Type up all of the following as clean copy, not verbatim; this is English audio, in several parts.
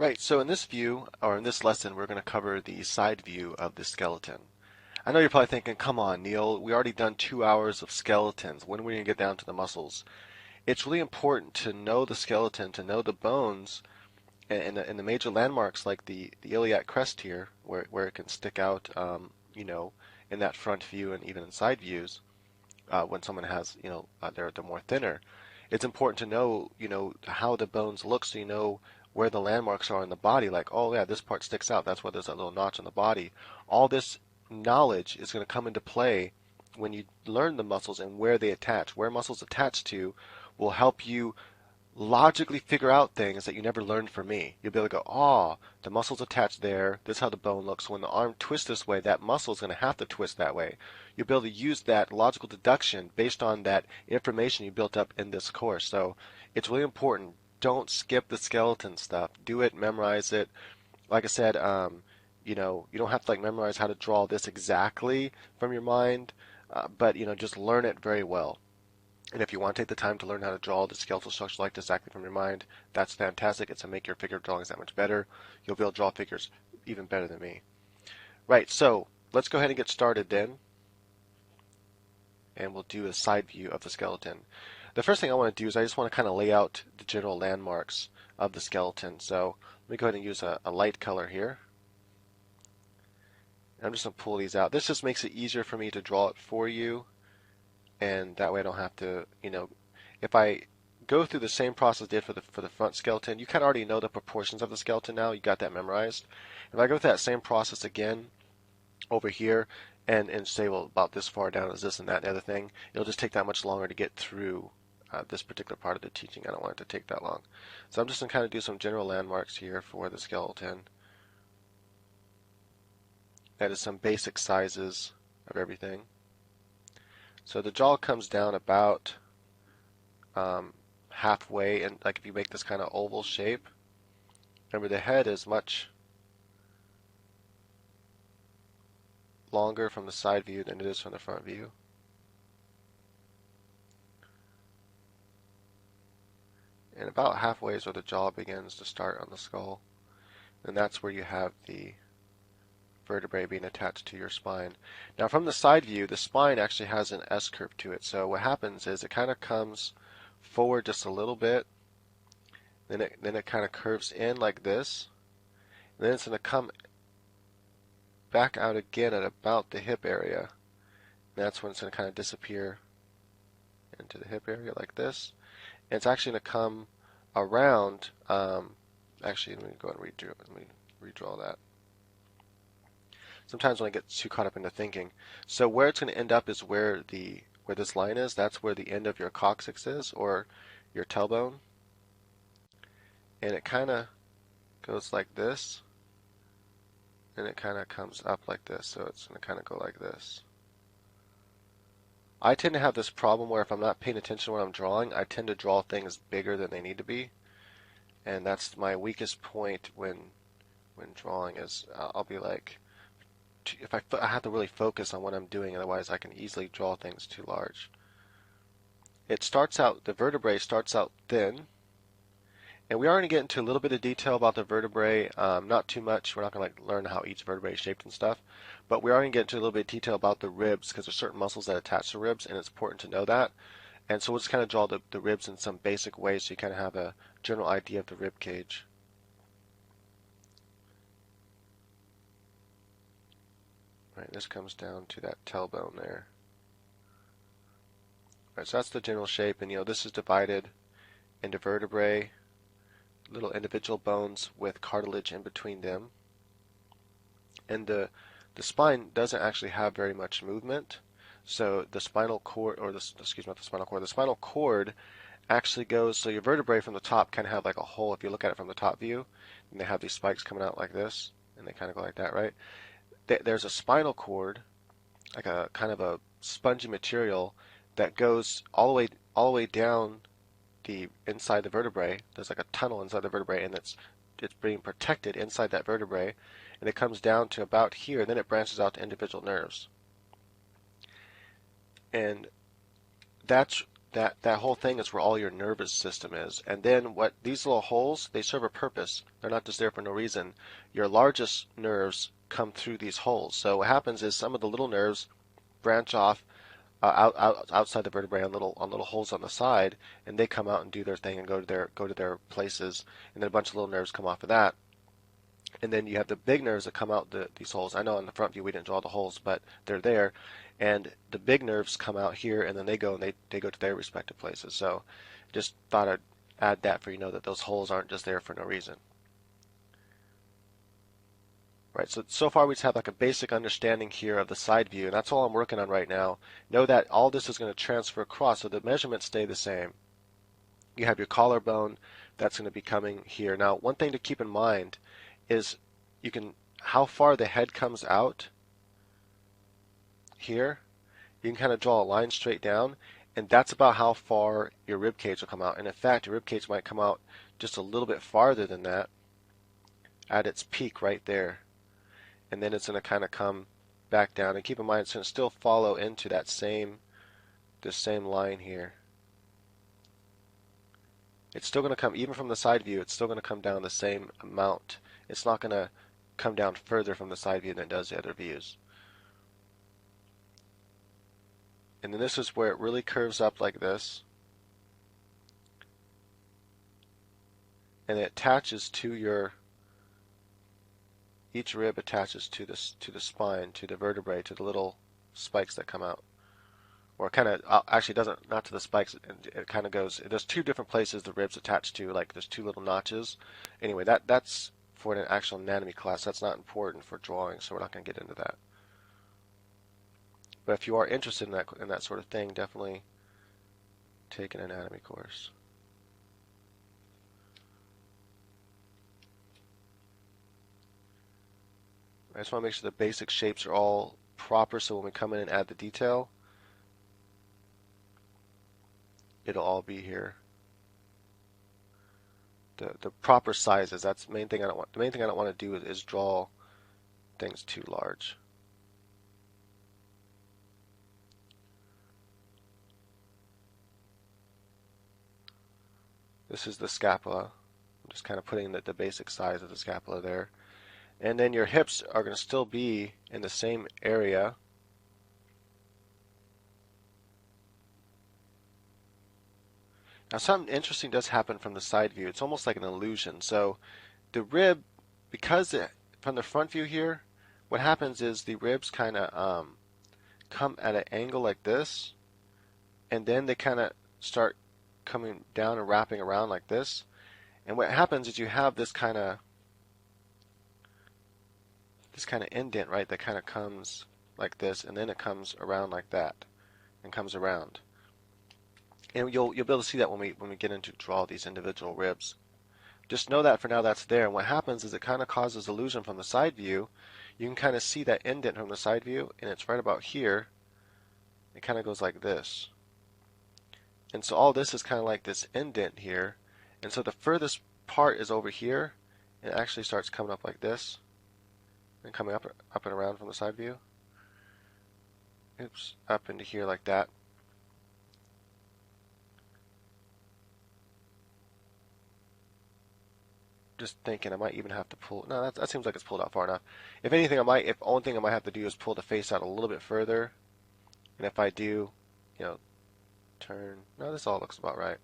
Right, so in this view, or in this lesson, we're going to cover the side view of the skeleton. I know you're probably thinking, come on, Neil, we already done 2 hours of skeletons. When are we going to get down to the muscles? It's really important to know the skeleton, to know the bones, and the major landmarks like the iliac crest here, where it can stick out, in that front view and even in side views, when someone has, they're more thinner. It's important to know, how the bones look so you know where the landmarks are in the body. Like, oh yeah, this part sticks out. That's why there's a little notch in the body. All this knowledge is going to come into play when you learn the muscles and where they attach. Where muscles attach to will help you logically figure out things that you never learned from me. You'll be able to go, oh, the muscle's attached there. This is how the bone looks. So when the arm twists this way, that muscle is going to have to twist that way. You'll be able to use that logical deduction based on that information you built up in this course. So it's really important. Don't skip the skeleton stuff. Do it, memorize it. Like I said, you don't have to memorize how to draw this exactly from your mind, but just learn it very well. And if you want to take the time to learn how to draw the skeletal structure like this exactly from your mind, that's fantastic. It's going to make your figure drawings that much better. You'll be able to draw figures even better than me. Right, so let's go ahead and get started then. And we'll do a side view of the skeleton. The first thing I want to do is I just want to kind of lay out the general landmarks of the skeleton. So let me go ahead and use a light color here. And I'm just going to pull these out. This just makes it easier for me to draw it for you. And that way I don't have to, if I go through the same process I did for the front skeleton, you kind of already know the proportions of the skeleton now. You got that memorized. If I go through that same process again over here and say, well, about this far down is this and that and the other thing, it'll just take that much longer to get through this particular part of the teaching. I don't want it to take that long. So I'm just going to kind of do some general landmarks here for the skeleton. That is some basic sizes of everything. So the jaw comes down about halfway, and if you make this kind of oval shape, remember the head is much longer from the side view than it is from the front view. And about halfway is where the jaw begins to start on the skull. And that's where you have the vertebrae being attached to your spine. Now from the side view, the spine actually has an S curve to it. So what happens is it kind of comes forward just a little bit, then it kind of curves in like this, and then it's going to come back out again at about the hip area. And that's when it's going to kind of disappear into the hip area like this. And it's actually going to come around. Actually, let me go ahead and redraw that. Sometimes when I get too caught up into thinking. So where it's going to end up is where this line is. That's where the end of your coccyx is, or your tailbone. And it kind of goes like this, and it kind of comes up like this. So it's going to kind of go like this. I tend to have this problem where if I'm not paying attention to what I'm drawing, I tend to draw things bigger than they need to be. And that's my weakest point when drawing is I'll be like, if I have to really focus on what I'm doing, otherwise I can easily draw things too large. The vertebrae starts out thin, and we are going to get into a little bit of detail about the vertebrae, not too much. We're not going to learn how each vertebrae is shaped and stuff, but we are going to get into a little bit of detail about the ribs, because there's certain muscles that attach to ribs, and it's important to know that. And so we'll just kind of draw the ribs in some basic ways so you kind of have a general idea of the rib cage. Right, this comes down to that tailbone there. Right, so that's the general shape, and this is divided into vertebrae, little individual bones with cartilage in between them. And the spine doesn't actually have very much movement. So the spinal cord, or excuse me, not the spinal cord, the spinal cord actually goes, so your vertebrae from the top kind of have like a hole if you look at it from the top view, and they have these spikes coming out like this, and they kind of go like that, right? There's a spinal cord, like a kind of a spongy material that goes all the way down inside the vertebrae. There's like a tunnel inside the vertebrae, and it's being protected inside that vertebrae, and it comes down to about here, and then it branches out to individual nerves. And that's that whole thing is where all your nervous system is. And then what these little holes, they serve a purpose. They're not just there for no reason. Your largest nerves come through these holes. So what happens is some of the little nerves branch off outside the vertebrae on little holes on the side, and they come out and do their thing and go to their places. And then a bunch of little nerves come off of that. And then you have the big nerves that come out these holes. I know in the front view we didn't draw the holes, but they're there. And the big nerves come out here, and then they go to their respective places. So just thought I'd add that for you to know that those holes aren't just there for no reason. Right, so far we just have like a basic understanding here of the side view, and that's all I'm working on right now. Know that all this is going to transfer across, so the measurements stay the same. You have your collarbone, that's going to be coming here. Now, one thing to keep in mind is how far the head comes out here. You can kind of draw a line straight down, and that's about how far your rib cage will come out. And in fact, your rib cage might come out just a little bit farther than that at its peak right there. And then it's going to kind of come back down. And keep in mind, it's going to still follow into this same line here. It's still going to come, even from the side view, it's still going to come down the same amount. It's not going to come down further from the side view than it does the other views. And then this is where it really curves up like this. And it attaches to each rib attaches to the spine, to the vertebrae, to the little spikes that come out. Or kind of, actually doesn't, not to the spikes, it kind of goes, there's two different places the ribs attach to, like there's two little notches. Anyway, that's for an actual anatomy class. That's not important for drawing, so we're not going to get into that. But if you are interested in that sort of thing, definitely take an anatomy course. I just want to make sure the basic shapes are all proper, so when we come in and add the detail, it'll all be here. The proper sizes. That's the main thing I don't want. The main thing I don't want to do is draw things too large. This is the scapula. I'm just kind of putting the basic size of the scapula there. And then your hips are going to still be in the same area. Now something interesting does happen from the side view. It's almost like an illusion. So the rib, from the front view here, what happens is the ribs kind of come at an angle like this, and then they kind of start coming down and wrapping around like this. And what happens is you have this kind of indent, right, that kind of comes like this, and then it comes around like that, and comes around. And you'll be able to see that when we get into draw these individual ribs. Just know that for now that's there, and what happens is it kind of causes illusion from the side view. You can kind of see that indent from the side view, and it's right about here. It kind of goes like this. And so all this is kind of like this indent here. And so the furthest part is over here, and it actually starts coming up like this, and coming up and around from the side view. Oops, up into here like that. Just thinking I might even have to pull. No, that seems like it's pulled out far enough. If anything, only thing I might have to do is pull the face out a little bit further. And if I do, turn. No, this all looks about right.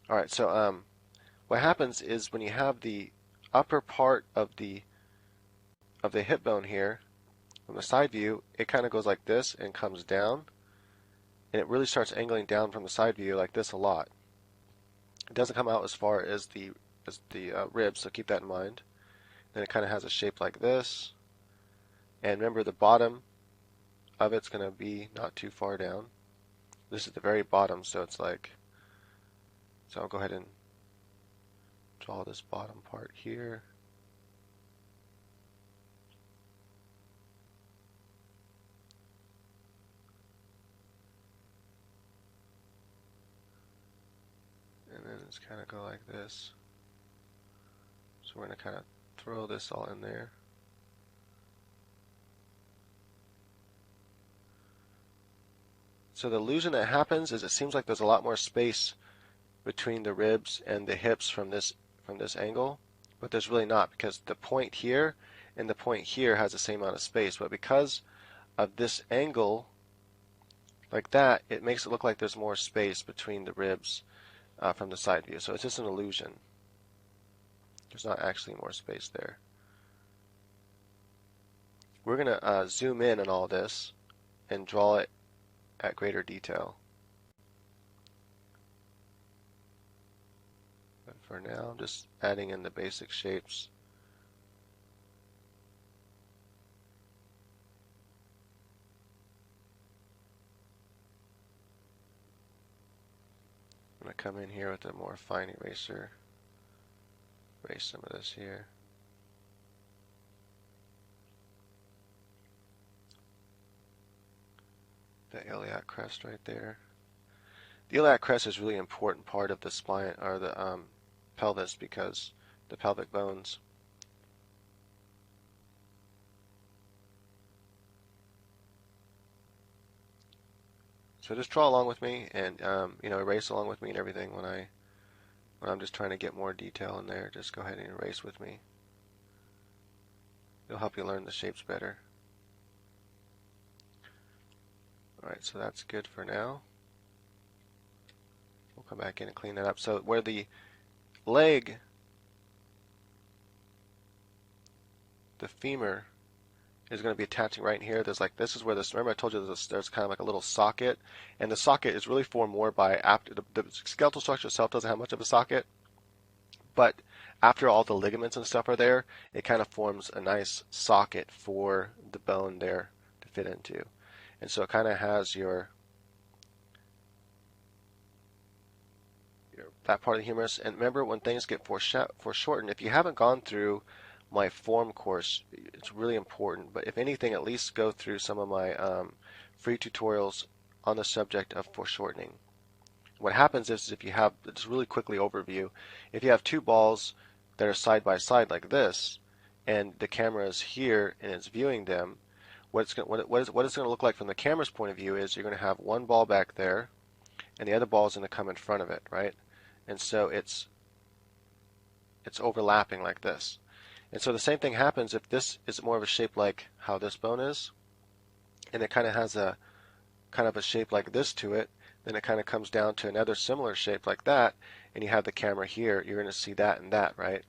All right, so what happens is when you have the upper part of the hip bone here, from the side view, it kind of goes like this and comes down, and it really starts angling down from the side view like this a lot. It doesn't come out as far as the ribs, so keep that in mind. Then it kind of has a shape like this, and remember the bottom of it's going to be not too far down. This is the very bottom, so it's like, so I'll go ahead and draw this bottom part here. And then it's kind of go like this. So we're going to kind of throw this all in there. So the illusion that happens is it seems like there's a lot more space between the ribs and the hips from this angle, but there's really not, because the point here and the point here has the same amount of space, but because of this angle like that, it makes it look like there's more space between the ribs from the side view. So it's just an illusion. There's not actually more space there. We're going to zoom in on all this and draw it at greater detail. But for now, I'm just adding in the basic shapes. I'm going to come in here with a more fine eraser, erase some of this here. The iliac crest right there. The iliac crest is really important part of the spine, or the pelvis, because the pelvic bones. So just draw along with me, and erase along with me and everything when I'm just trying to get more detail in there. Just go ahead and erase with me. It'll help you learn the shapes better. Alright, so that's good for now. We'll come back in and clean that up. So where the leg, the femur, is going to be attaching right in here. There's like, this is where this, remember I told you there's kind of like a little socket, and the socket is really formed more by after the skeletal structure itself doesn't have much of a socket, but after all the ligaments and stuff are there, it kind of forms a nice socket for the bone there to fit into. And so it kind of has your that part of the humerus. And remember, when things get foreshortened, if you haven't gone through my form course, it's really important. But if anything, at least go through some of my free tutorials on the subject of foreshortening. What happens is, if you have, just really quickly overview, if you have two balls that are side by side like this, and the camera is here and it's viewing them, what it's going to look like from the camera's point of view is you're going to have one ball back there, and the other ball is going to come in front of it, right? And so it's overlapping like this. And so the same thing happens if this is more of a shape like how this bone is, and it kind of has a shape like this to it, then it kind of comes down to another similar shape like that, and you have the camera here, you're going to see that and that, right?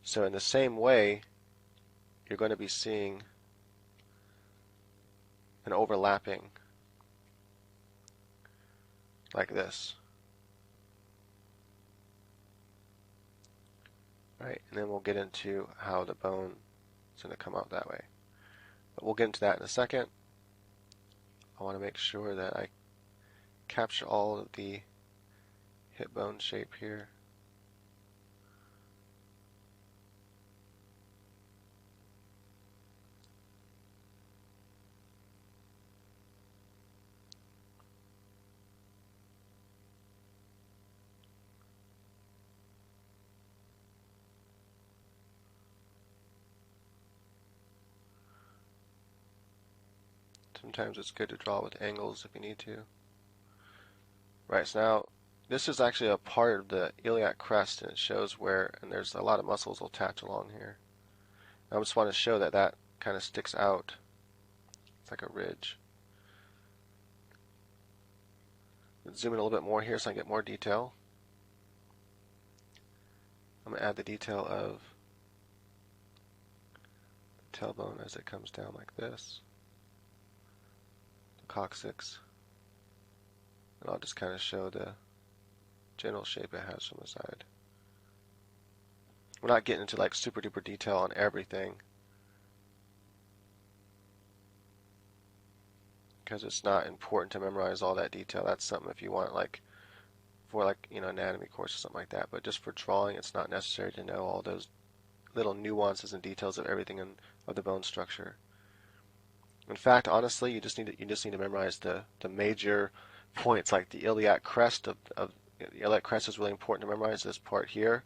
So in the same way, you're going to be seeing an overlapping like this. Right, and then we'll get into how the bone is going to come out that way. But we'll get into that in a second. I want to make sure that I capture all of the hip bone shape here. Sometimes it's good to draw with angles if you need to. Right, so now this is actually a part of the iliac crest, and it shows where, and there's a lot of muscles will attach along here. I just want to show that that kind of sticks out. It's like a ridge. Let's zoom in a little bit more here so I can get more detail. I'm going to add the detail of the tailbone as it comes down like this. The coccyx. And I'll just kind of show the general shape it has from the side. We're not getting into like super duper detail on everything, because it's not important to memorize all that detail. That's something if you want, like for like anatomy course or something like that. But just for drawing, it's not necessary to know all those little nuances and details of everything of the bone structure. In fact, honestly, you just need to memorize the major points, like the iliac crest the iliac crest is really important to memorize. This part here,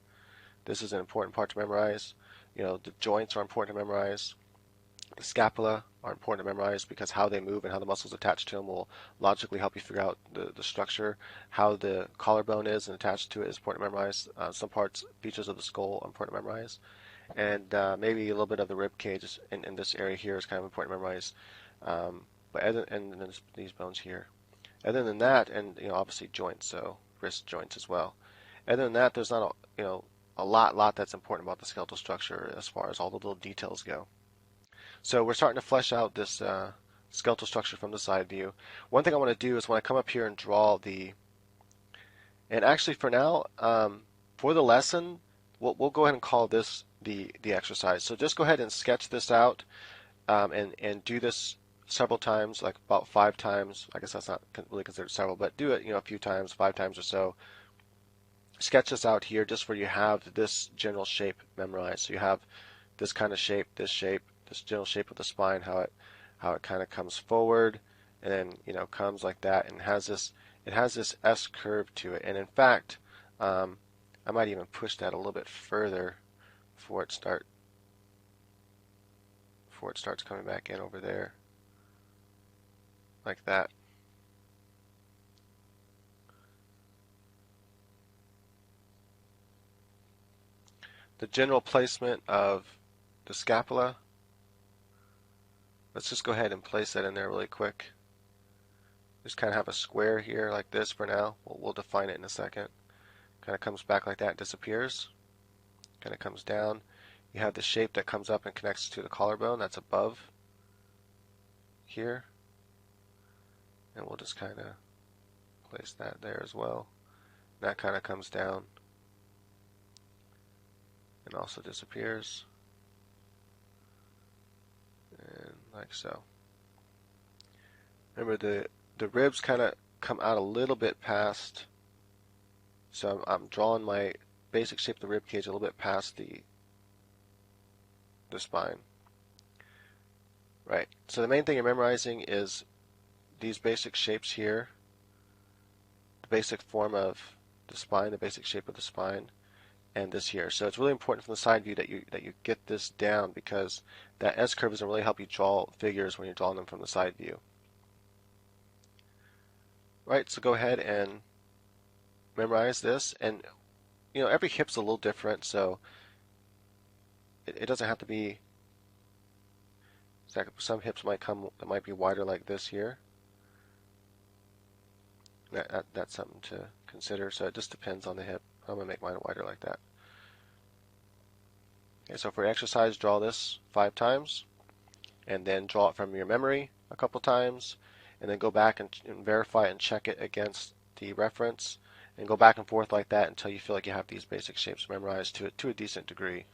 this is an important part to memorize. The joints are important to memorize. The scapula are important to memorize because how they move and how the muscles attached to them will logically help you figure out the structure. How the collarbone is and attached to it is important to memorize. Some parts, features of the skull are important to memorize. And maybe a little bit of the rib cage in this area here is kind of important to memorize. And then these bones here. Other than that, and obviously joints, so wrist joints as well. Other than that, there's not a lot that's important about the skeletal structure as far as all the little details go. So we're starting to flesh out this skeletal structure from the side view. One thing I want to do is when I come up here and draw and actually for now, for the lesson, we'll go ahead and call this the exercise. So just go ahead and sketch this out and do this several times, like about 5 times. I guess that's not really considered several, but do it a few times, 5 times or so. Sketch this out here just where you have this general shape memorized. So you have this kind of shape, this general shape of the spine, how it kind of comes forward, and then comes like that, and it has this S curve to it. And in fact, I might even push that a little bit further before it starts coming back in over there, like that. The general placement of the scapula, let's just go ahead and place that in there really quick. Just kind of have a square here like this for now. We'll define it in a second. Kind of comes back like that, disappears. Kind of comes down. You have the shape that comes up and connects to the collarbone. That's above here. And we'll just kind of place that there as well. That kind of comes down and also disappears. And like so. Remember the ribs kind of come out a little bit past, so I'm drawing my basic shape of the rib cage a little bit past the spine. Right, so the main thing you're memorizing is these basic shapes here, the basic form of the spine, the basic shape of the spine, and this here. So it's really important from the side view that you get this down, because that S curve is going to really help you draw figures when you're drawing them from the side view. Right, so go ahead and memorize this, and every hip's a little different, so it doesn't have to be exactly. Some hips might be wider like this here. That's something to consider. So it just depends on the hip. I'm gonna make mine wider like that. Okay, so for exercise, draw this 5 times, and then draw it from your memory a couple times, and then go back and verify and check it against the reference, and go back and forth like that until you feel like you have these basic shapes memorized to a decent degree.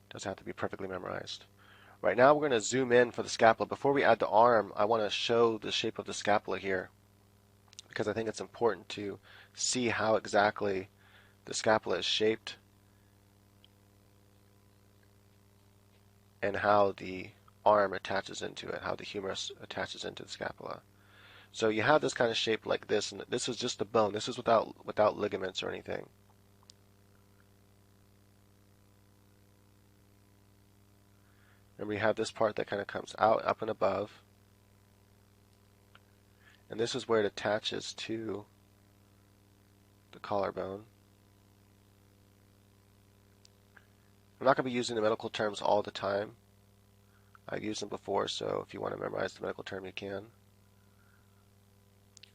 Doesn't have to be perfectly memorized. Right now we're going to zoom in for the scapula. Before we add the arm, I want to show the shape of the scapula here, because I think it's important to see how exactly the scapula is shaped and how the arm attaches into it, how the humerus attaches into the scapula. So you have this kind of shape like this, and this is just the bone. This is without ligaments or anything. Remember, you have this part that kind of comes out, up and above, and this is where it attaches to the collarbone. I'm not going to be using the medical terms all the time. I've used them before, so if you want to memorize the medical term, you can.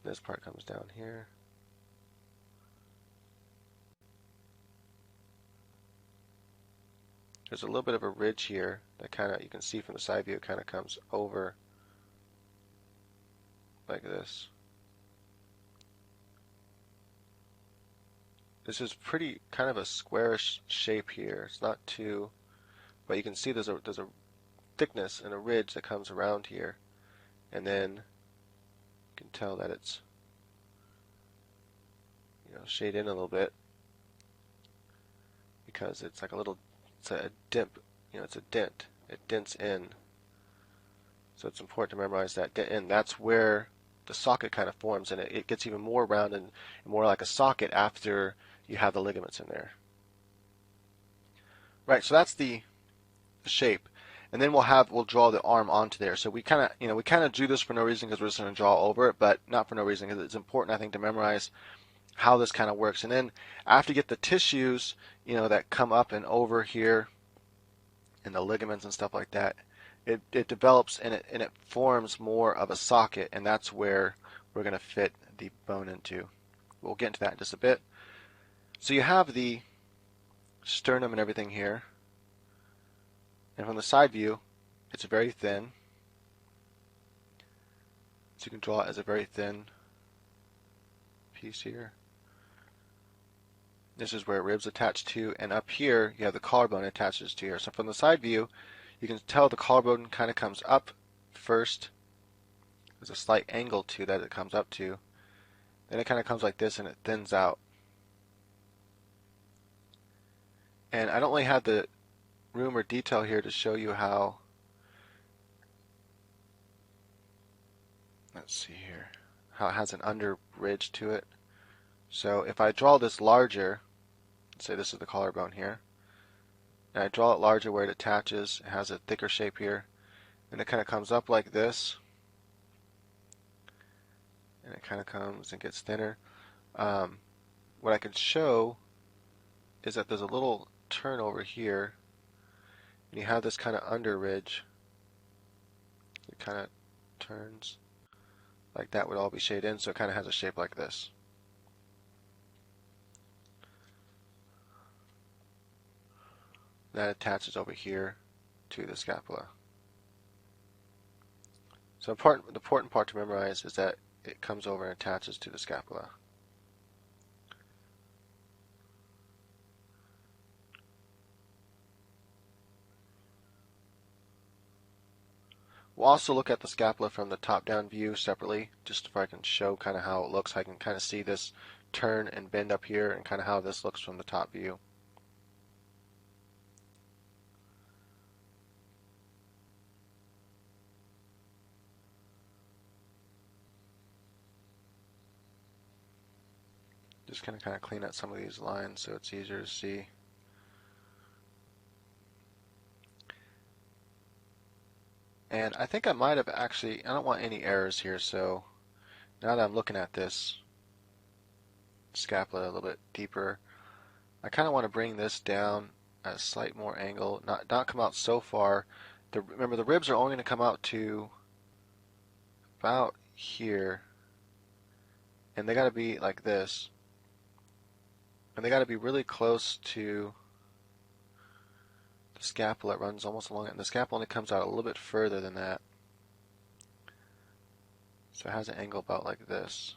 This part comes down here. There's a little bit of a ridge here that you can see from the side view, it kind of comes over like this. This is pretty kind of a squarish shape here. It's not too, but you can see there's a thickness and a ridge that comes around here, and then you can tell that it's shade in a little bit, because it's like it's a dip, it's a dent. It dents in. So it's important to memorize that dent in. That's where the socket kind of forms, and it gets even more round and more like a socket after you have the ligaments in there. Right, so that's the shape. and then we'll draw the arm onto there. So we kind of do this for no reason because we're just going to draw over it, but not for no reason because it's important, I think, to memorize how this kind of works. And then after you get the tissues, that come up and over here, and the ligaments and stuff like that, it develops and it forms more of a socket, and that's where we're going to fit the bone into. We'll get into that in just a bit. So you have the sternum and everything here, and from the side view, it's very thin. So you can draw it as a very thin piece here. This is where ribs attach to, and up here you have the collarbone attaches to here. So from the side view, you can tell the collarbone kind of comes up first. There's a slight angle to that it comes up to. Then it kind of comes like this and it thins out. And I don't really have the room or detail here to show you how, let's see here, how it has an under ridge to it. So if I draw this larger, let's say this is the collarbone here, and I draw it larger where it attaches, it has a thicker shape here, and it kind of comes up like this, and it kind of comes and gets thinner. What I can show is that there's a little turn over here, and you have this kind of under ridge. It kind of turns like that, would all be shaded in, so it kind of has a shape like this. That attaches over here to the scapula. So the important part to memorize is that it comes over and attaches to the scapula. We'll also look at the scapula from the top-down view separately, just so I can show kind of how it looks. I can kind of see this turn and bend up here and kind of how this looks from the top view. Just kind of clean out some of these lines so it's easier to see. And I think I might have actually, I don't want any errors here, so now that I'm looking at this scapula a little bit deeper, I kind of want to bring this down at a slight more angle, not come out so far. Remember, the ribs are only going to come out to about here, and they got to be like this. And they got to be really close to the scapula. It runs almost along it, and the scapula only comes out a little bit further than that. So it has an angle about like this.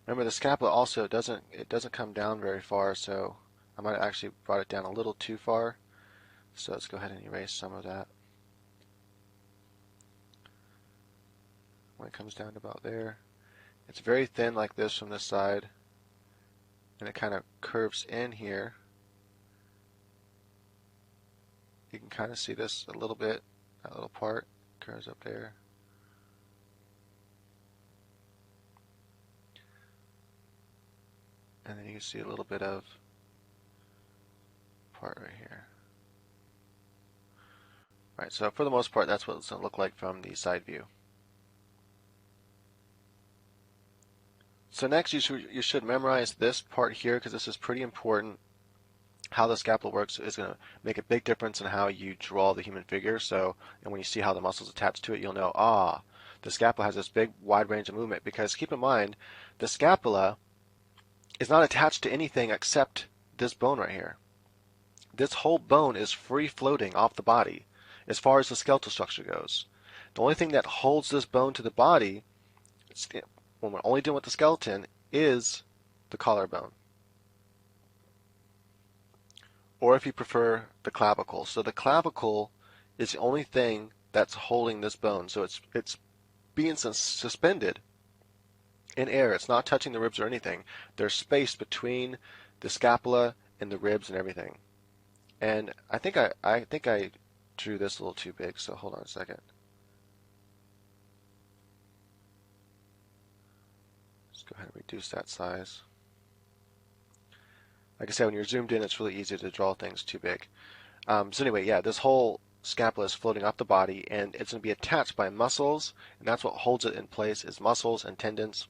Remember, the scapula also doesn't come down very far, so I might have actually brought it down a little too far. So let's go ahead and erase some of that. When it comes down to about there, it's very thin like this from this side, and it kind of curves in here. You can kind of see this a little bit, that little part curves up there. And then you can see a little bit of part right here. Alright, so for the most part, that's what it's going to look like from the side view. So next, you should memorize this part here because this is pretty important. How the scapula works is going to make a big difference in how you draw the human figure. So, and when you see how the muscles attach to it, you'll know, the scapula has this big wide range of movement, because keep in mind, the scapula is not attached to anything except this bone right here. This whole bone is free floating off the body as far as the skeletal structure goes. The only thing that holds this bone to the body, when we're only dealing with the skeleton, is the collarbone. Or if you prefer, the clavicle. So the clavicle is the only thing that's holding this bone. So it's being suspended in air. It's not touching the ribs or anything. There's space between the scapula and the ribs and everything. And I think I drew this a little too big, so hold on a second. Let's go ahead and reduce that size. Like I said, when you're zoomed in, it's really easy to draw things too big. So anyway, yeah, this whole scapula is floating off the body, and it's going to be attached by muscles, and that's what holds it in place is muscles and tendons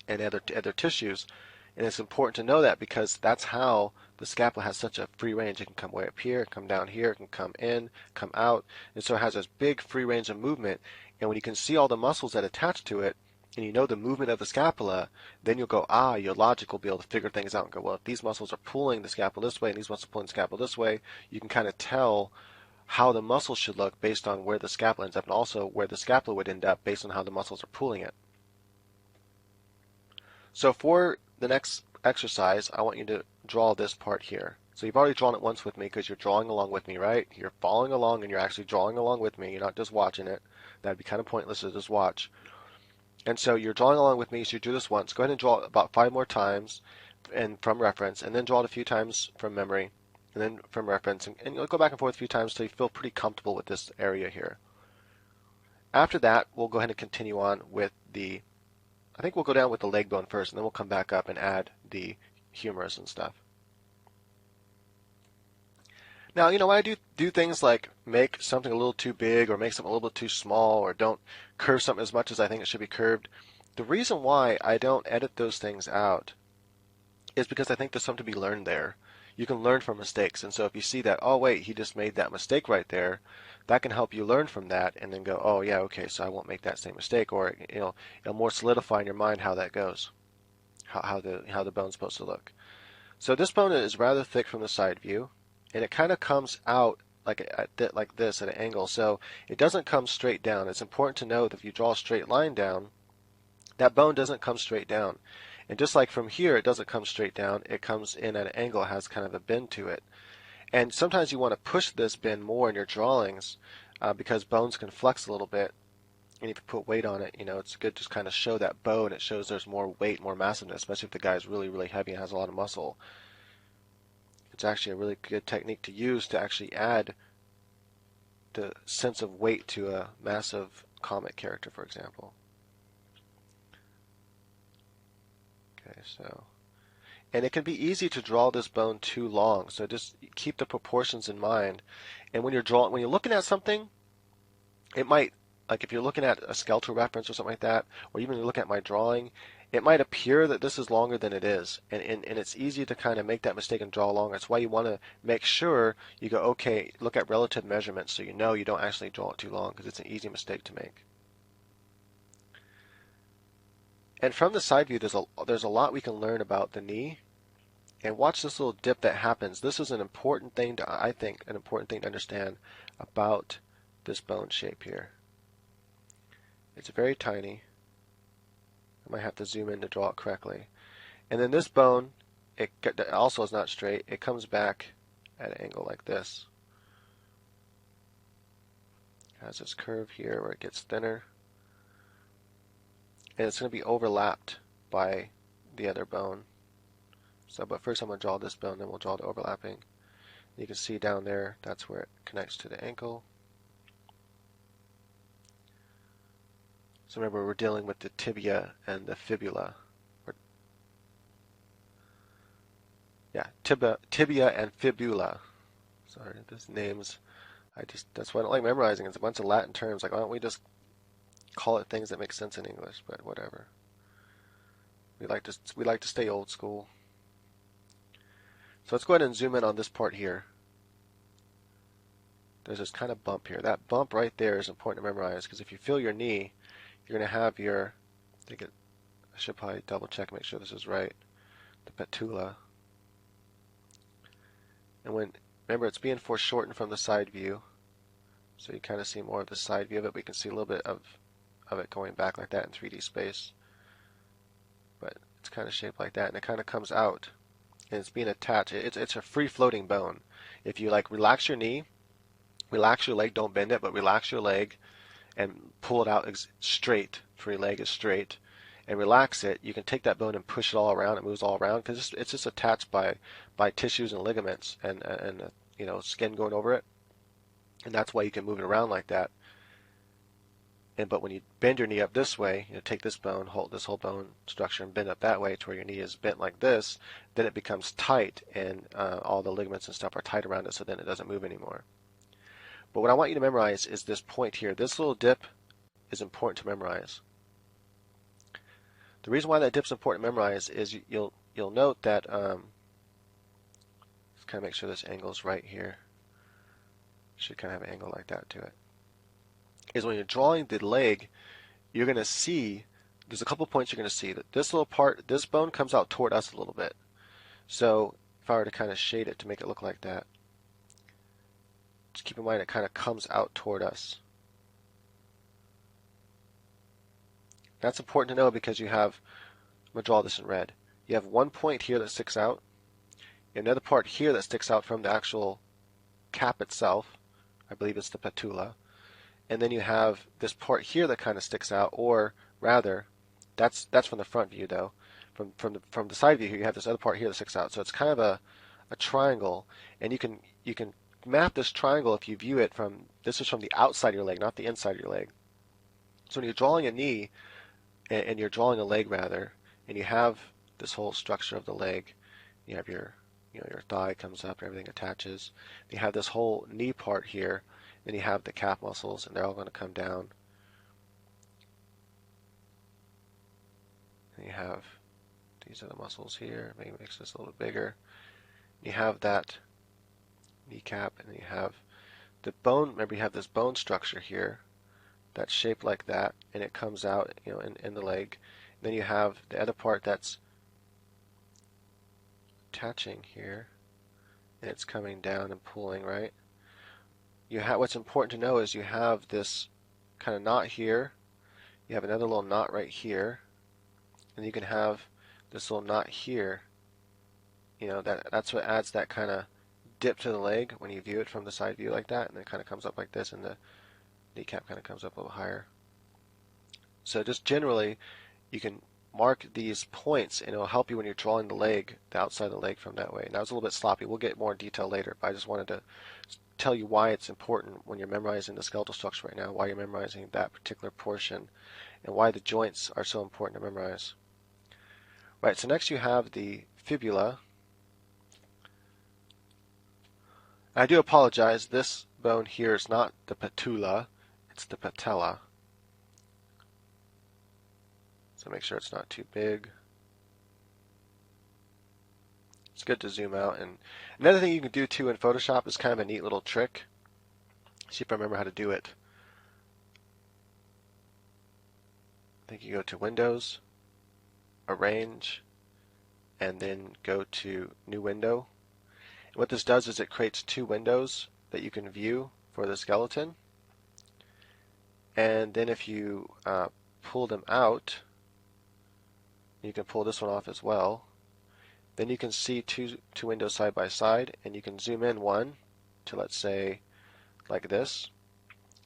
and other tissues. And it's important to know that because that's how the scapula has such a free range. It can come way up here, come down here, it can come in, come out, and so it has this big free range of movement. And when you can see all the muscles that attach to it, and you know the movement of the scapula, then you'll go, your logic will be able to figure things out and go, well, if these muscles are pulling the scapula this way and these muscles are pulling the scapula this way, you can kind of tell how the muscle should look based on where the scapula ends up, and also where the scapula would end up based on how the muscles are pulling it. So for the next exercise, I want you to draw this part here. So you've already drawn it once with me because you're drawing along with me, right? You're following along and you're actually drawing along with me. You're not just watching it. That'd be kind of pointless to just watch. And so you're drawing along with me, so you do this once. Go ahead and draw it about 5 more times and from reference, and then draw it a few times from memory, and then from reference, and you'll go back and forth a few times until you feel pretty comfortable with this area here. After that, we'll go ahead and continue on with I think we'll go down with the leg bone first, and then we'll come back up and add the humerus and stuff. Now, when I do things like make something a little too big or make something a little bit too small or don't curve something as much as I think it should be curved, the reason why I don't edit those things out is because I think there's something to be learned there. You can learn from mistakes, and so if you see that, oh wait, he just made that mistake right there, that can help you learn from that and then go, oh yeah, okay, so I won't make that same mistake, or it'll more solidify in your mind how that goes, how the bone's supposed to look. So this bone is rather thick from the side view, and it kind of comes out like this at an angle, so it doesn't come straight down. It's important to know that if you draw a straight line down, that bone doesn't come straight down. And just like from here, it doesn't come straight down, it comes in at an angle, it has kind of a bend to it. And sometimes you want to push this bend more in your drawings because bones can flex a little bit. And if you put weight on it, it's good to just kind of show that bone. It shows there's more weight, more massiveness, especially if the guy is really, really heavy and has a lot of muscle. It's actually a really good technique to use to actually add the sense of weight to a massive comic character, for example. Okay, and it can be easy to draw this bone too long, so just keep the proportions in mind. And when you're looking at something, it might, like if you're looking at a skeletal reference or something like that, or even look at my drawing, it might appear that this is longer than it is, and it's easy to kind of make that mistake and draw longer. That's why you want to make sure you go, okay, look at relative measurements so you know you don't actually draw it too long, because it's an easy mistake to make. And from the side view, there's a lot we can learn about the knee. And watch this little dip that happens. This is an important thing I think, an important thing to understand about this bone shape here. It's very tiny. I might have to zoom in to draw it correctly. And then this bone, it also is not straight. It comes back at an angle like this. It has this curve here where it gets thinner. And it's going to be overlapped by the other bone. So, but first I'm going to draw this bone, then we'll draw the overlapping. You can see down there, that's where it connects to the ankle. So remember, we're dealing with the tibia and the fibula. Tibia and fibula. Sorry, those names, that's why I don't like memorizing. It's a bunch of Latin terms. Like, why don't we just call it things that make sense in English, but whatever. We like to stay old school. So let's go ahead and zoom in on this part here. There's this kind of bump here. That bump right there is important to memorize because if you feel your knee, you're going to have I should probably double check, make sure this is right, the patella. And remember it's being foreshortened from the side view, so you kind of see more of the side view of it, but you can see a little bit of it going back like that in 3D space. But it's kind of shaped like that, and it kind of comes out. And it's being attached. It's a free-floating bone. If you relax your knee, relax your leg, don't bend it, but relax your leg and pull it out straight. For your leg is straight, and relax it. You can take that bone and push it all around. It moves all around because it's just attached by tissues and ligaments and skin going over it, and that's why you can move it around like that. But when you bend your knee up this way, take this bone, hold this whole bone structure and bend up that way to where your knee is bent like this, then it becomes tight and all the ligaments and stuff are tight around it, so then it doesn't move anymore. But what I want you to memorize is this point here. This little dip is important to memorize. The reason why that dip's important to memorize is you'll note that, let's kind of make sure this angle's right here. Should kind of have an angle like that to it. Is when you're drawing the leg, you're going to see, there's a couple points you're going to see, that this little part, this bone comes out toward us a little bit. So if I were to kind of shade it to make it look like that, just keep in mind it kind of comes out toward us. That's important to know because you have, I'm going to draw this in red, you have one point here that sticks out, another part here that sticks out from the actual cap itself, I believe it's the patella, and then you have this part here that kind of sticks out, or rather, that's from the front view though. From the side view here, you have this other part here that sticks out. So it's kind of a triangle, and you can map this triangle if you view it from, this is from the outside of your leg, not the inside of your leg. So when you're drawing a knee, and you're drawing a leg rather, and you have this whole structure of the leg, you have your your thigh comes up and everything attaches. You have this whole knee part here, then you have the calf muscles, and they're all going to come down. And you have, these are the muscles here, maybe makes this a little bit bigger. You have that kneecap, and then you have the bone, remember you have this bone structure here that's shaped like that, and it comes out in the leg. And then you have the other part that's attaching here, and it's coming down and pulling, right? You have, what's important to know is you have this kind of knot here, you have another little knot right here, and you can have this little knot here. That's what adds that kind of dip to the leg when you view it from the side view like that, and it kind of comes up like this, and the kneecap kind of comes up a little higher. So just generally, you can mark these points, and it'll help you when you're drawing the leg, the outside of the leg from that way. And that was a little bit sloppy. We'll get more detail later, but I just wanted to tell you why it's important when you're memorizing the skeletal structure right now, why you're memorizing that particular portion, and why the joints are so important to memorize. Right, so next you have the fibula. I do apologize, this bone here is not the patella, it's the patella. So make sure it's not too big. It's good to zoom out. And another thing you can do too in Photoshop is kind of a neat little trick. See if I remember how to do it. I think you go to Windows, Arrange, and then go to New Window. And what this does is it creates two windows that you can view for the skeleton. And then if you pull them out, you can pull this one off as well. Then you can see two windows side by side, and you can zoom in one to, let's say, like this,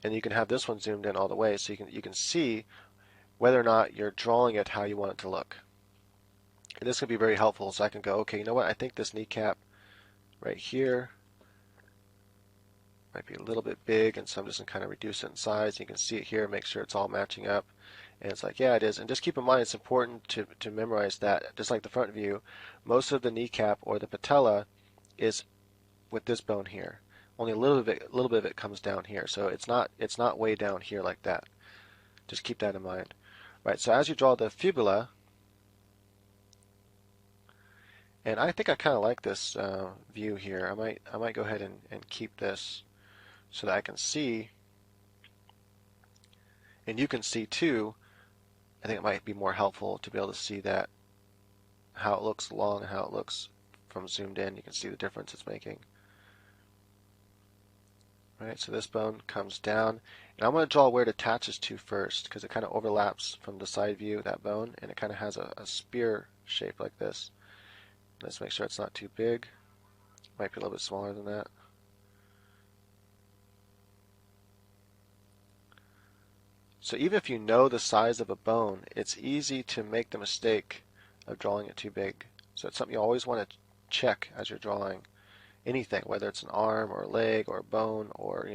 and you can have this one zoomed in all the way, so you can see whether or not you're drawing it how you want it to look. And this can be very helpful. So I can go, okay, you know what? I think this kneecap right here might be a little bit big, and so I'm just going to kind of reduce it in size. You can see it here, make sure it's all matching up. And it's like, yeah, it is. And just keep in mind, it's important to memorize that. Just like the front view, most of the kneecap or the patella is with this bone here. Only a little bit of it comes down here. So it's not way down here like that. Just keep that in mind. Right. So as you draw the fibula, and I think I kind of like this view here. I might go ahead and keep this so that I can see, and you can see too. I think it might be more helpful to be able to see that, how it looks long and how it looks from zoomed in. You can see the difference it's making. Right, so this bone comes down, and I'm going to draw where it attaches to first because it kind of overlaps from the side view, that bone, and it kind of has a spear shape like this. Let's make sure it's not too big. Might be a little bit smaller than that. So even if you know the size of a bone, it's easy to make the mistake of drawing it too big. So it's something you always want to check as you're drawing anything, whether it's an arm or a leg or a bone or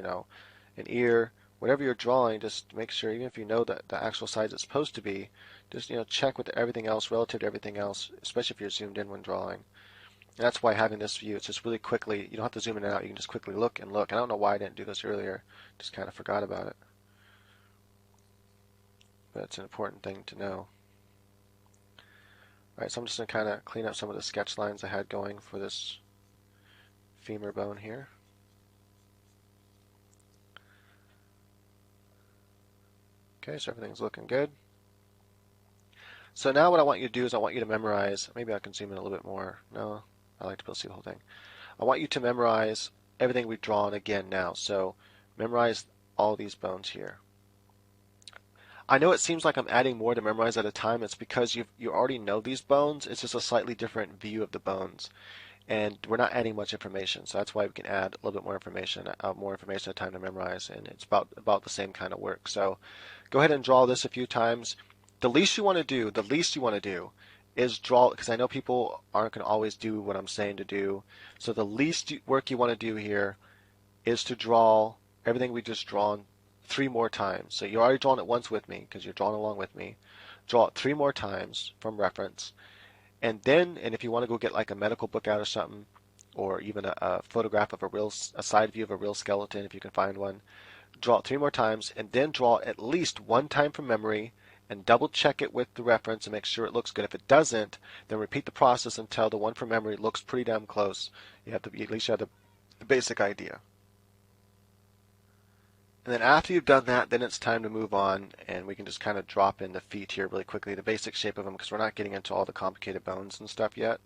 an ear, whatever you're drawing, just make sure, even if you know that the actual size it's supposed to be, just check with everything else relative to everything else, especially if you're zoomed in when drawing. And that's why having this view, it's just really quickly, you don't have to zoom in and out, you can just quickly look and look. I don't know why I didn't do this earlier, just kind of forgot about it. But it's an important thing to know. Alright, so I'm just going to kind of clean up some of the sketch lines I had going for this femur bone here. Okay, so everything's looking good. So now what I want you to do is I want you to memorize, maybe I can zoom in a little bit more. No, I like to be able to see the whole thing. I want you to memorize everything we've drawn again now. So memorize all these bones here. I know it seems like I'm adding more to memorize at a time. It's because you already know these bones. It's just a slightly different view of the bones. And we're not adding much information, so that's why we can add a little bit more information at a time to memorize, and it's about the same kind of work. So go ahead and draw this a few times. The least you want to do is draw, because I know people aren't going to always do what I'm saying to do. So the least work you want to do here is to draw everything we just drawn 3 more times. So you already drawn it once with me because you're drawing along with me. Draw it 3 more times from reference. And if you want to go get like a medical book out or something, or even a photograph of a side view of a real skeleton, if you can find one, draw it 3 more times, and then draw at least 1 time from memory, and double check it with the reference and make sure it looks good. If it doesn't, then repeat the process until the one from memory looks pretty damn close. At least you have the basic idea. And then after you've done that, then it's time to move on, and we can just kind of drop in the feet here really quickly, the basic shape of them, because we're not getting into all the complicated bones and stuff yet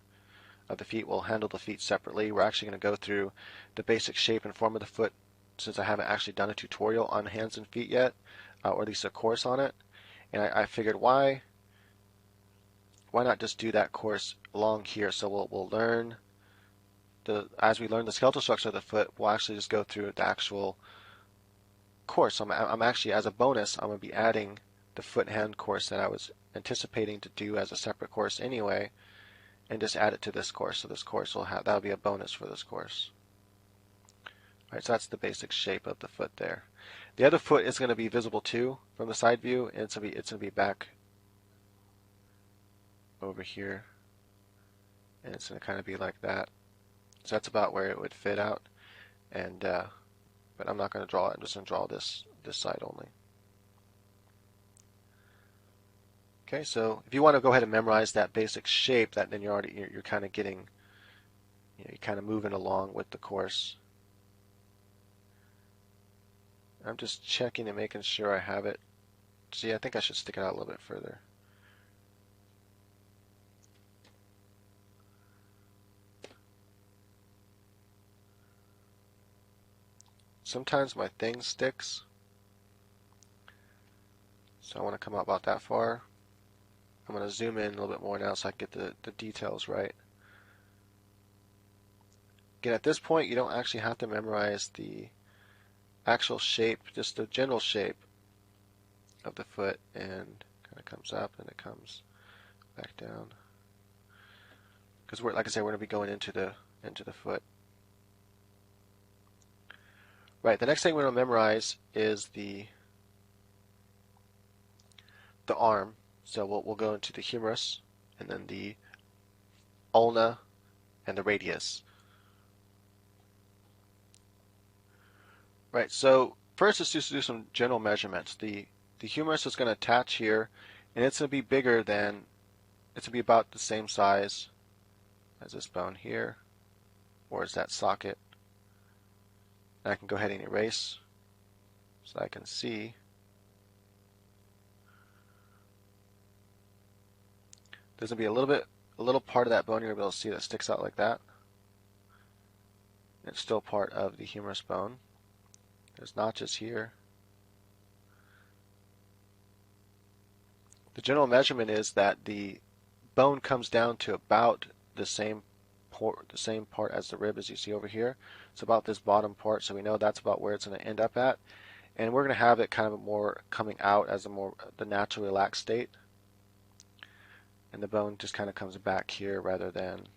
of the feet. We'll handle the feet separately. We're actually going to go through the basic shape and form of the foot, since I haven't actually done a tutorial on hands and feet yet, or at least a course on it. And I figured why not just do that course along here? So we'll learn as we learn the skeletal structure of the foot, we'll actually just go through the actual course. I'm actually, as a bonus, I'm going to be adding the foot and hand course that I was anticipating to do as a separate course anyway, and just add it to this course. So this course that'll be a bonus for this course. All right, so that's the basic shape of the foot there. The other foot is going to be visible too from the side view, and it's going to be back over here, and it's going to kind of be like that. So that's about where it would fit out, and but I'm not going to draw it. I'm just going to draw this side only. Okay, so if you want to go ahead and memorize that basic shape, then you're kind of getting, you're kind of moving along with the course. I'm just checking and making sure I have it. See, I think I should stick it out a little bit further. Sometimes my thing sticks, so I want to come out about that far. I'm going to zoom in a little bit more now so I can get the details right. Again, at this point, you don't actually have to memorize the actual shape, just the general shape of the foot, and kind of comes up and it comes back down. Because like I said, we're going to be going into the foot. Right, the next thing we're going to memorize is the arm. So we'll go into the humerus, and then the ulna, and the radius. Right, so first let's just do some general measurements. The humerus is going to attach here, and it's going to be bigger than, it's going to be about the same size as this bone here, or as that socket. And I can go ahead and erase so I can see. There's going to be a little part of that bone you're going to be able to see that sticks out like that. It's still part of the humerus bone. There's notches here. The general measurement is that the bone comes down to about the same part as the rib as you see over here. It's about this bottom part, so we know that's about where it's going to end up at. And we're going to have it kind of more coming out as the natural relaxed state. And the bone just kind of comes back here rather than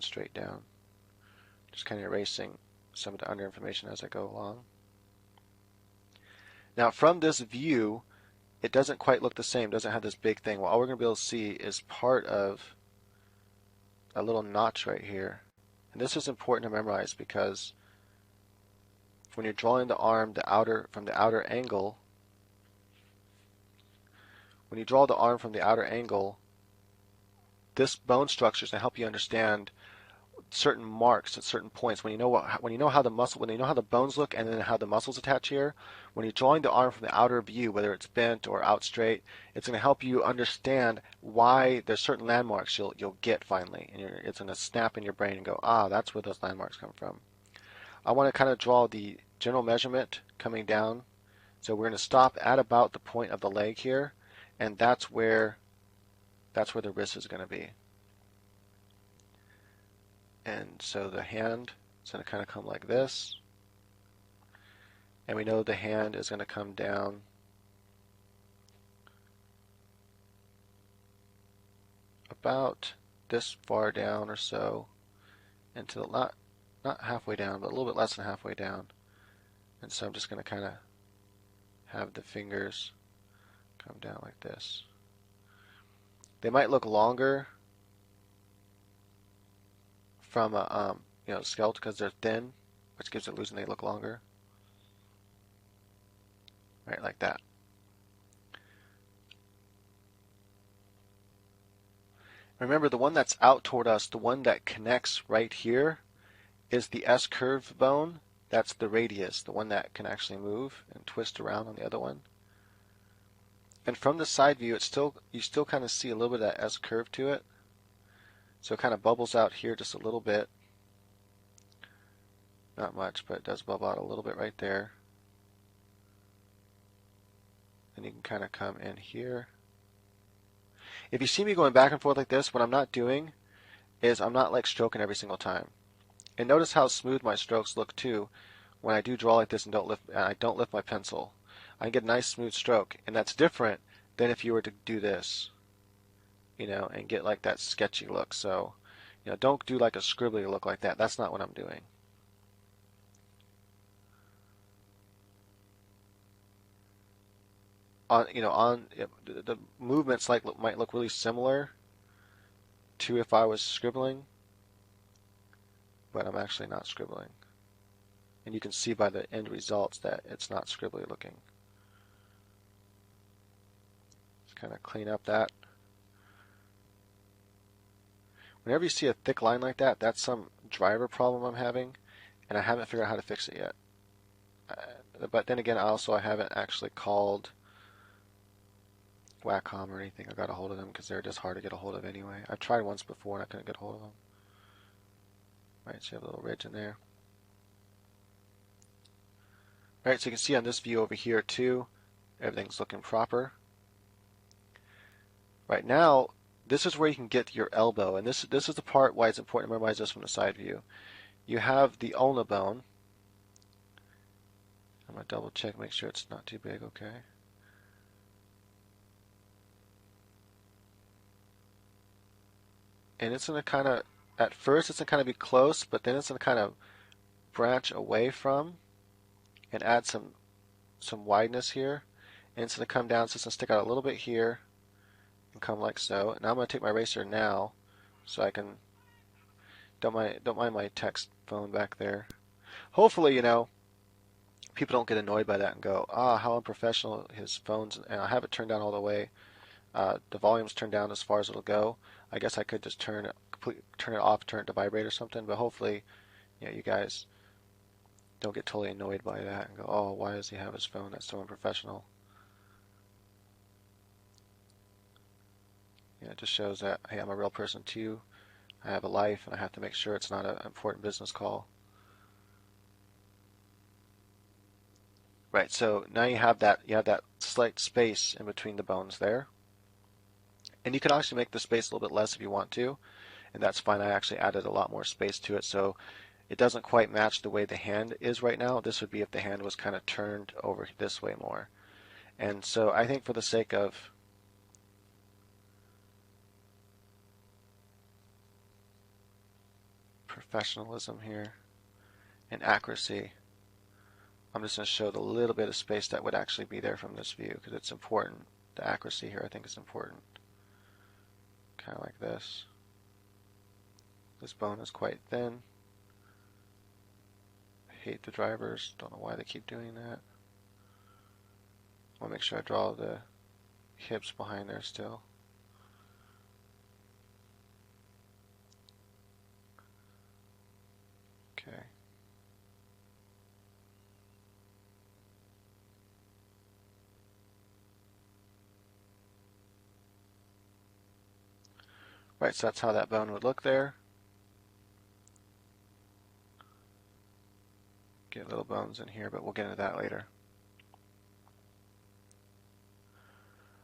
straight down. Just kind of erasing some of the under information as I go along. Now from this view, it doesn't quite look the same, doesn't have this big thing. Well, all we're going to be able to see is part of a little notch right here. And this is important to memorize because when you're drawing the arm from the outer angle, when you draw the arm from the outer angle, this bone structure is going to help you understand certain marks at certain points. When you know how the bones look and then how the muscles attach here, when you're drawing the arm from the outer view, whether it's bent or out straight, it's going to help you understand why there's certain landmarks you'll get finally, and it's going to snap in your brain and go, ah, that's where those landmarks come from. I want to kind of draw the general measurement coming down. So we're going to stop at about the point of the leg here, and that's where the wrist is going to be. And so the hand is going to kind of come like this. And we know the hand is going to come down about this far down or so, into the, not halfway down, but a little bit less than halfway down. And so I'm just going to kind of have the fingers come down like this. They might look longer from a skeleton because they're thin, which gives the illusion they look longer. Right, like that. Remember, the one that's out toward us, the one that connects right here, is the S-curve bone. That's the radius, the one that can actually move and twist around on the other one. And from the side view, you still kind of see a little bit of that S-curve to it. So it kind of bubbles out here just a little bit. Not much, but it does bubble out a little bit right there. And you can kind of come in here. If you see me going back and forth like this, what I'm not doing is I'm not like stroking every single time. And notice how smooth my strokes look too when I do draw like this and I don't lift my pencil. I can get a nice smooth stroke, and that's different than if you were to do this, and get like that sketchy look. So, don't do like a scribbly look like that. That's not what I'm doing. The movements might look really similar to if I was scribbling, but I'm actually not scribbling. And you can see by the end results that it's not scribbly looking. Just kind of clean up that. Whenever you see a thick line like that, that's some driver problem I'm having, and I haven't figured out how to fix it yet. But then again, I haven't actually called Wacom or anything. I got a hold of them because they're just hard to get a hold of anyway. I've tried once before and I couldn't get a hold of them. Right, so you have a little ridge in there. Right, so you can see on this view over here too, everything's looking proper. Right now, this is where you can get to your elbow, and this is the part why it's important to memorize this from the side view. You have the ulna bone. I'm going to double check, make sure it's not too big, okay. And it's going to kind of, at first it's going to kind of be close, but then it's going to kind of branch away from and add some wideness here. And it's going to come down, so it's going to stick out a little bit here and come like so. Now I'm going to take my eraser now so I can, don't mind my text phone back there. Hopefully, people don't get annoyed by that and go, how unprofessional his phone's, and I have it turned down all the way. The volume's turned down as far as it'll go. I guess I could just turn it off, turn it to vibrate or something, but hopefully, you guys don't get totally annoyed by that and go, oh, why does he have his phone? That's so unprofessional. It just shows that, hey, I'm a real person too. I have a life, and I have to make sure it's not an important business call. Right, so now you have that slight space in between the bones there. And you can actually make the space a little bit less if you want to, and that's fine. I actually added a lot more space to it, so it doesn't quite match the way the hand is right now. This would be if the hand was kind of turned over this way more. And so I think for the sake of professionalism here and accuracy, I'm just going to show the little bit of space that would actually be there from this view because it's important. The accuracy here I think is important. Kind of like this. This bone is quite thin. I hate the drivers. Don't know why they keep doing that. I want to make sure I draw the hips behind there still. Okay. Right, so that's how that bone would look there. Get little bones in here, but we'll get into that later.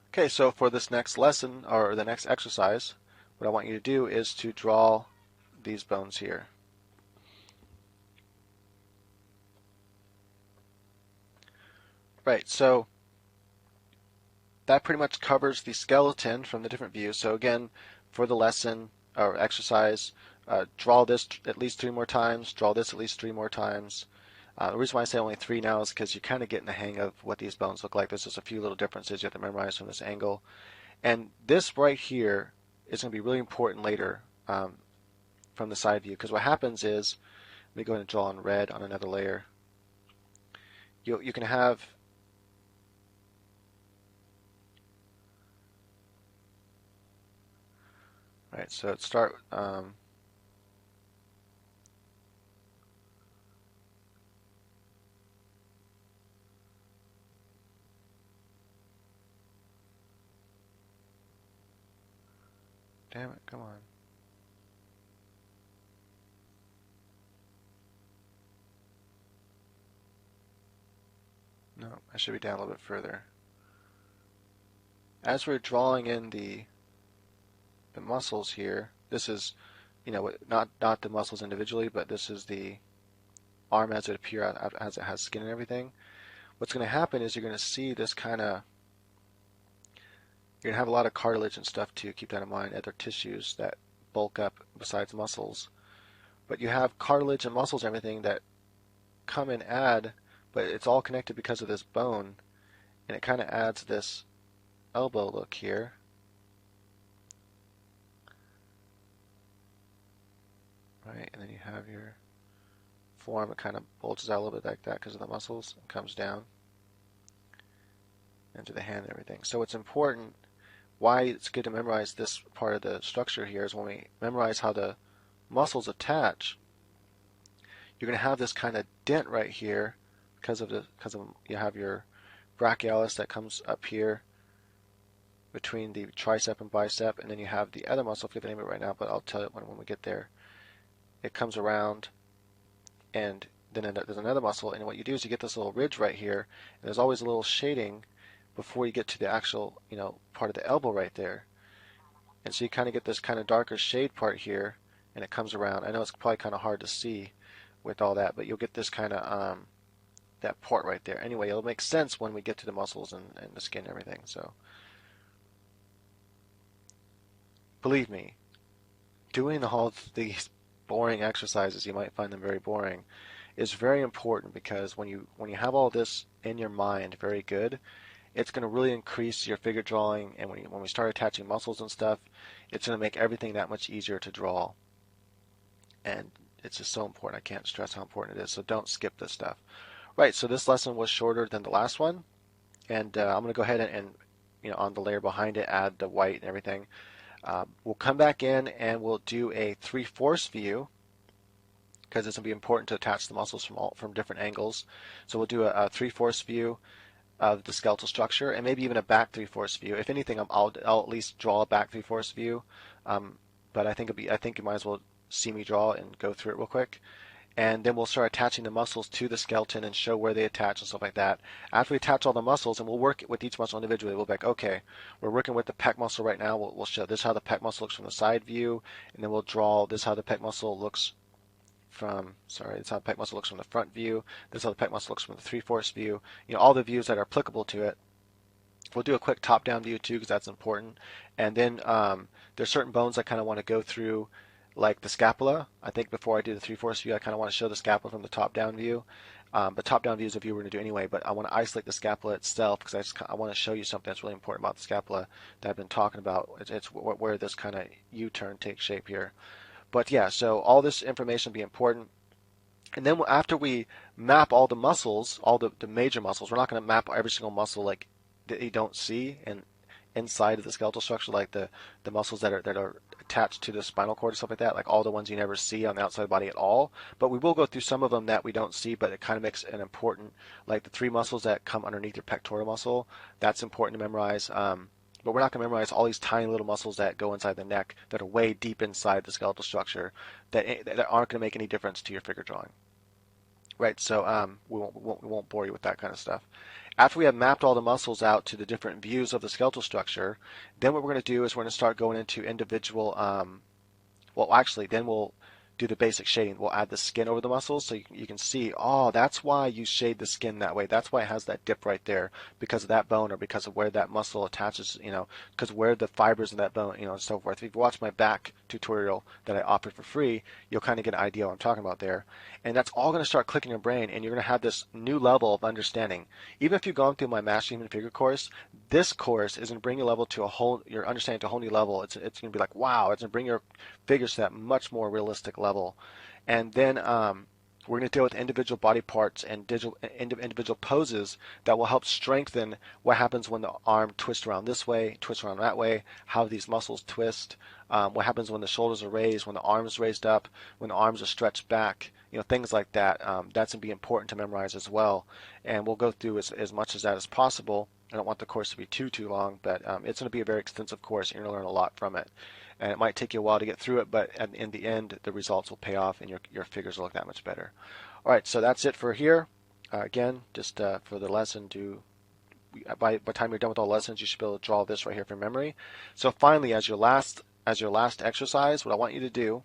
Okay, so for this next lesson, or the next exercise, what I want you to do is to draw these bones here. Right, so that pretty much covers the skeleton from the different views. So again, for the lesson or exercise, draw this at least 3 more times, draw this at least 3 more times. The reason why I say only 3 now is because you're kind of getting the hang of what these bones look like. There's just a few little differences you have to memorize from this angle. And this right here is going to be really important later from the side view, because what happens is, let me go ahead and draw in red on another layer. You can have right, so let's start damn it, come on. No, I should be down a little bit further. As we're drawing in the muscles here, this is, not the muscles individually, but this is the arm as it appears, as it has skin and everything. What's going to happen is you're going to see this kind of, you're going to have a lot of cartilage and stuff too, keep that in mind, other tissues that bulk up besides muscles. But you have cartilage and muscles and everything that come and add, but it's all connected because of this bone, and it kind of adds this elbow look here. Right, and then you have your forearm, it kind of bulges out a little bit like that because of the muscles, and comes down into the hand and everything. So it's important, why it's good to memorize this part of the structure here is when we memorize how the muscles attach, you're going to have this kind of dent right here because you have your brachialis that comes up here between the tricep and bicep, and then you have the other muscle, I forget the name of it right now, but I'll tell you when we get there. It comes around, and then there's another muscle, and what you do is you get this little ridge right here, and there's always a little shading before you get to the actual, part of the elbow right there. And so you kind of get this kind of darker shade part here, and it comes around. I know it's probably kind of hard to see with all that, but you'll get this kind of, that part right there. Anyway, it'll make sense when we get to the muscles and the skin and everything. So, believe me, doing all these boring exercises, you might find them very boring, is very important, because when you have all this in your mind very good, it's going to really increase your figure drawing, and when we start attaching muscles and stuff, it's going to make everything that much easier to draw. And it's just so important. I can't stress how important it is. So don't skip this stuff. Right, so this lesson was shorter than the last one, and I'm going to go ahead and on the layer behind it, add the white and everything. We'll come back in and we'll do a 3/4 view, because it's going to be important to attach the muscles from different angles. So we'll do a 3/4 view of the skeletal structure, and maybe even a back 3/4 view. If anything, I'll at least draw a back 3/4 view, but I think you might as well see me draw and go through it real quick. And then we'll start attaching the muscles to the skeleton and show where they attach and stuff like that. After we attach all the muscles, and we'll work with each muscle individually, we'll be like, okay, we're working with the pec muscle right now. We'll show this how the pec muscle looks from the side view, and then we'll draw this how the pec muscle looks from, this how the pec muscle looks from the front view. This is how the pec muscle looks from the 3/4 view. All the views that are applicable to it. We'll do a quick top-down view too, because that's important. And then there's certain bones I kind of want to go through like the scapula. I think before I do the 3/4 view, I kind of want to show the scapula from the top-down view. But top-down view is a view we're going to do anyway, but I want to isolate the scapula itself because I want to show you something that's really important about the scapula that I've been talking about. It's where this kind of U-turn takes shape here. But yeah, so all this information will be important. And then after we map all the muscles, all the major muscles, we're not going to map every single muscle like that you don't see and inside of the skeletal structure, like the muscles that are attached to the spinal cord and stuff like that, like all the ones you never see on the outside of the body at all. But we will go through some of them that we don't see, but it kind of makes an important, like the 3 muscles that come underneath your pectoral muscle. That's important to memorize. But we're not going to memorize all these tiny little muscles that go inside the neck that are way deep inside the skeletal structure that aren't going to make any difference to your figure drawing. Right, so we won't bore you with that kind of stuff. After we have mapped all the muscles out to the different views of the skeletal structure, then what we're going to do is we're going to start going into individual, well, actually, then we'll do the basic shading. We'll add the skin over the muscles so you can see, oh, that's why you shade the skin that way. That's why it has that dip right there, because of that bone or because of where that muscle attaches, because where the fibers in that bone, and so forth. If you've watched my back tutorial that I offered for free, you'll kind of get an idea what I'm talking about there. And that's all going to start clicking your brain, and you're going to have this new level of understanding. Even if you've gone through my Master Human Figure course, this course is going to bring your level to your understanding to a whole new level. It's going to be like, wow, it's going to bring your figures to that much more realistic level. And then we're going to deal with individual body parts and individual poses that will help strengthen what happens when the arm twists around this way, twists around that way, how these muscles twist, what happens when the shoulders are raised, when the arms is raised up, when the arms are stretched back, things like that. That's going to be important to memorize as well. And we'll go through as much as that as possible. I don't want the course to be too long, but it's going to be a very extensive course. You're going to learn a lot from it. And it might take you a while to get through it, but in the end, the results will pay off and your figures will look that much better. All right, so that's it for here. Again, just for the lesson, by the time you're done with all lessons, you should be able to draw this right here from memory. So finally, as your last exercise, what I want you to do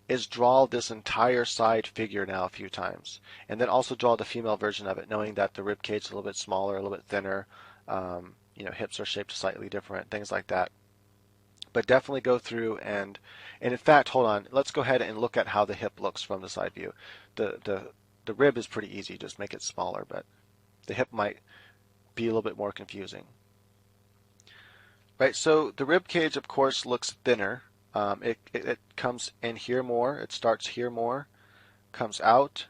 is draw this entire side figure now a few times, and then also draw the female version of it, knowing that the rib cage is a little bit smaller, a little bit thinner. Hips are shaped slightly different, things like that. But definitely go through and in fact, hold on, let's go ahead and look at how the hip looks from the side view. The rib is pretty easy, just make it smaller, but the hip might be a little bit more confusing. Right, so the rib cage, of course, looks thinner. It comes in here more, it starts here more, comes out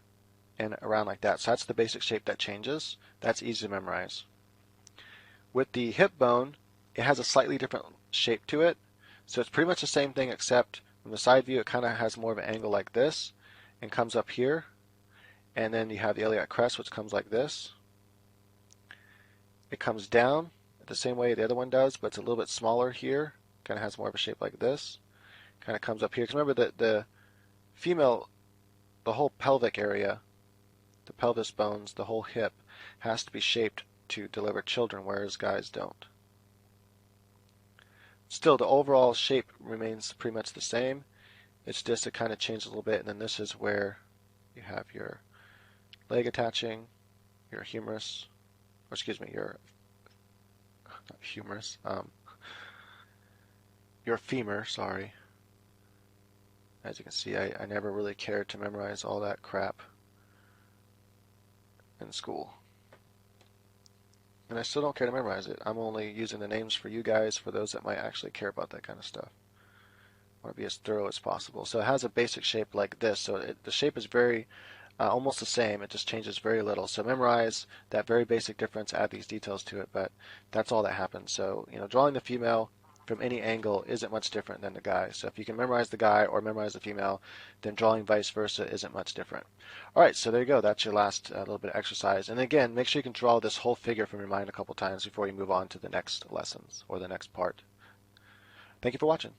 and around like that. So that's the basic shape that changes. That's easy to memorize. With the hip bone, it has a slightly different shape to it. So it's pretty much the same thing, except from the side view, it kind of has more of an angle like this and comes up here. And then you have the iliac crest, which comes like this. It comes down the same way the other one does, but it's a little bit smaller here. Kind of has more of a shape like this. Kind of comes up here. Because remember that the female, the whole pelvic area, the pelvis bones, the whole hip, has to be shaped to deliver children, whereas guys don't. Still, the overall shape remains pretty much the same. It's just it kind of changes a little bit, and then this is where you have your leg attaching, your humerus, or excuse me, your not humerus, your femur, sorry. As you can see, I never really cared to memorize all that crap in school. And I still don't care to memorize it. I'm only using the names for you guys, for those that might actually care about that kind of stuff. I want to be as thorough as possible. So it has a basic shape like this. So the shape is very almost the same. It just changes very little. So memorize that very basic difference, add these details to it, but that's all that happens. So, drawing the female from any angle isn't much different than the guy. So if you can memorize the guy or memorize the female, then drawing vice versa isn't much different. All right, so there you go. That's your last little bit of exercise. And again, make sure you can draw this whole figure from your mind a couple times before you move on to the next lessons or the next part. Thank you for watching.